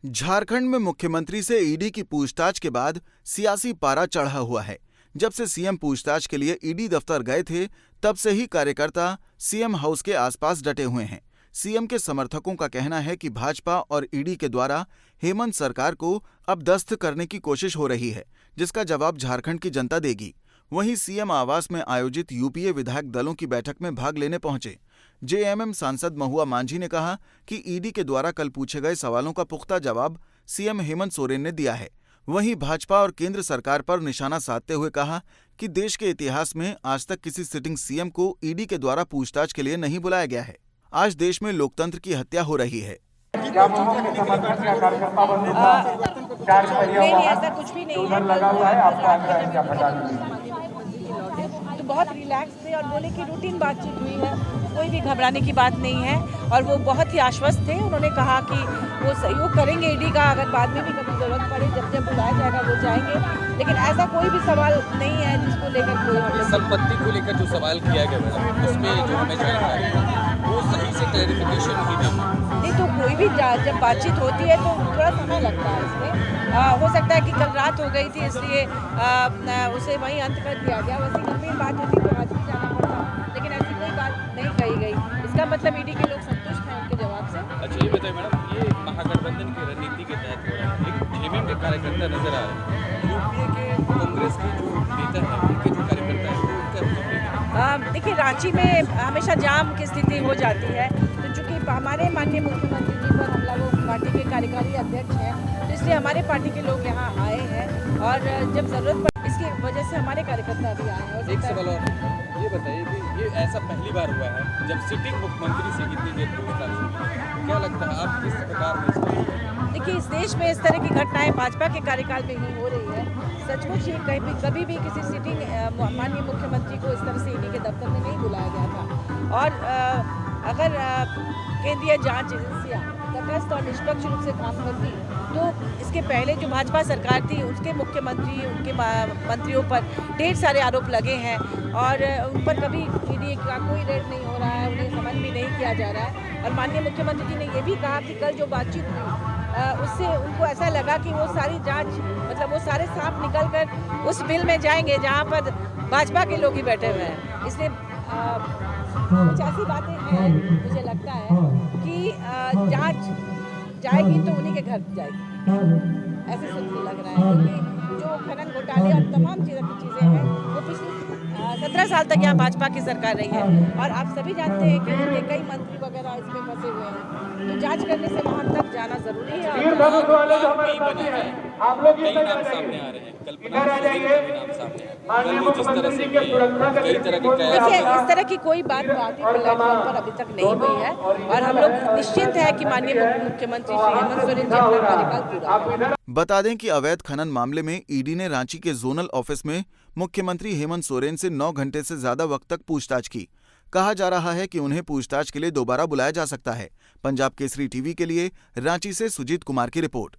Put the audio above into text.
झारखंड में मुख्यमंत्री से ईडी की पूछताछ के बाद सियासी पारा चढ़ा हुआ है। जब से सीएम पूछताछ के लिए ईडी दफ्तर गए थे, तब से ही कार्यकर्ता सीएम हाउस के आसपास डटे हुए हैं। सीएम के समर्थकों का कहना है कि भाजपा और ईडी के द्वारा हेमंत सरकार को अब दस्त करने की कोशिश हो रही है, जिसका जवाब झारखंड की जनता देगी। वहीं सीएम आवास में आयोजित यूपीए विधायक दलों की बैठक में भाग लेने पहुंचे जेएमएम सांसद महुआ मांझी ने कहा कि ईडी के द्वारा कल पूछे गए सवालों का पुख्ता जवाब सीएम हेमंत सोरेन ने दिया है। वहीं भाजपा और केंद्र सरकार पर निशाना साधते हुए कहा कि देश के इतिहास में आज तक किसी सिटिंग सीएम को ईडी के द्वारा पूछताछ के लिए नहीं बुलाया गया है। आज देश में लोकतंत्र की हत्या हो रही है। नहीं, ऐसा कुछ भी नहीं है। तो बहुत रिलैक्स थे और बोले कि रूटीन बातचीत हुई है, कोई भी घबराने की बात नहीं है। और वो बहुत ही आश्वस्त थे। उन्होंने कहा कि वो सहयोग करेंगे ईडी का, अगर बाद में भी कभी जरूरत पड़े, जब जब बुलाया जाएगा वो जाएंगे। लेकिन ऐसा कोई भी सवाल नहीं है जिसको लेकर कोई संपत्ति को लेकर जो सवाल किया गया मैडम, उसमें जो हमें जानकारी है वो सही से क्लैरिफिकेशन नहीं दी। तो कोई भी जब बातचीत होती है तो थोड़ा समय लगता है इसमें। हो सकता है कि कल रात हो गई थी, इसलिए उसे वहीं अंत कर दिया गया। वैसे गंभीर बात होती तो आज भी जाना पड़ता, लेकिन ऐसी कोई बात नहीं कही गई। इसका मतलब ईडी के लोग संतुष्ट हैं उनके जवाब से। अच्छा, ये बताइए मैडम, ये महागठबंधन की रणनीति के तहत हो रहा है, लेकिन जेएमएम के कार्यकर्ता नजर आ रहे हैं, यूपीए के कांग्रेस के जो नेता हैं, उनके जो कार्यकर्ता हैं, देखिए, रांची में हमेशा जाम की स्थिति हो जाती है। तो चूंकि हमारे माननीय मुख्यमंत्री जी पर हमला, वो पार्टी के कार्यकारी अध्यक्ष हैं, तो इसलिए हमारे पार्टी के लोग यहाँ आए हैं और जब जरूरत पड़ी इसकी वजह से हमारे कार्यकर्ता भी आए हैं। एक सवाल और, ये बताइए कि ये ऐसा पहली बार हुआ है जब सिटिंग मुख्यमंत्री से इतनी देर पूछताछ हुई। क्या लगता है आप किस प्रकार? देखिए, इस देश में इस तरह की घटनाएं भाजपा के कार्यकाल में ही हो रही है। सचमुच ही कभी भी किसी सिटिंग माननीय मुख्यमंत्री को इस तरह से ईडी के दफ्तर में नहीं बुलाया गया था। और अगर केंद्रीय जांच एजेंसियां तटस्थ और निष्पक्ष रूप से काम करती तो इसके पहले जो भाजपा सरकार थी उसके मुख्यमंत्री, उनके मंत्रियों पर ढेर सारे आरोप लगे हैं और उन पर कभी ईडी का कोई रेड नहीं हो रहा है, उन्हें समन भी नहीं किया जा रहा है। और माननीय मुख्यमंत्री जी ने ये भी कहा कि कल जो बातचीत हुई उससे उनको ऐसा लगा कि वो सारी जांच, मतलब वो सारे सांप निकल कर उस बिल में जाएंगे जहां पर भाजपा के लोग ही बैठे हुए हैं। इसलिए कुछ ऐसी बातें हैं, मुझे लगता है कि जांच जाएगी तो उन्हीं के घर जाएगी, ऐसे सोचने लग रहा है। क्योंकि जो खनन घोटाले और तमाम चीज़ें हैं वो पिछले 17 साल तक यहाँ भाजपा की सरकार रही है और आप सभी जानते हैं कि उनके कई मंत्री वगैरह इसमें फंसे हुए हैं। तो जांच करने से वहाँ तक जाना जरूरी है। कई नाम सामने आ रहे हैं, कल्पना नाम सामने देखिए, इस तरह की कोई बात पार्टी प्लेटफॉर्म पर अभी तक नहीं हुई है और हम लोग निश्चिंत है कि माननीय मुख्यमंत्री श्री हेमंत सोरेन जी अपना कार्यकाल पूरा करेंगे। बता दें कि अवैध खनन मामले में ईडी ने रांची के जोनल ऑफिस में मुख्यमंत्री हेमंत सोरेन से 9 घंटे से ज्यादा वक्त तक पूछताछ की। कहा जा रहा है कि उन्हें पूछताछ के लिए दोबारा बुलाया जा सकता है। पंजाब केसरी टीवी के लिए रांची से सुजीत कुमार की रिपोर्ट।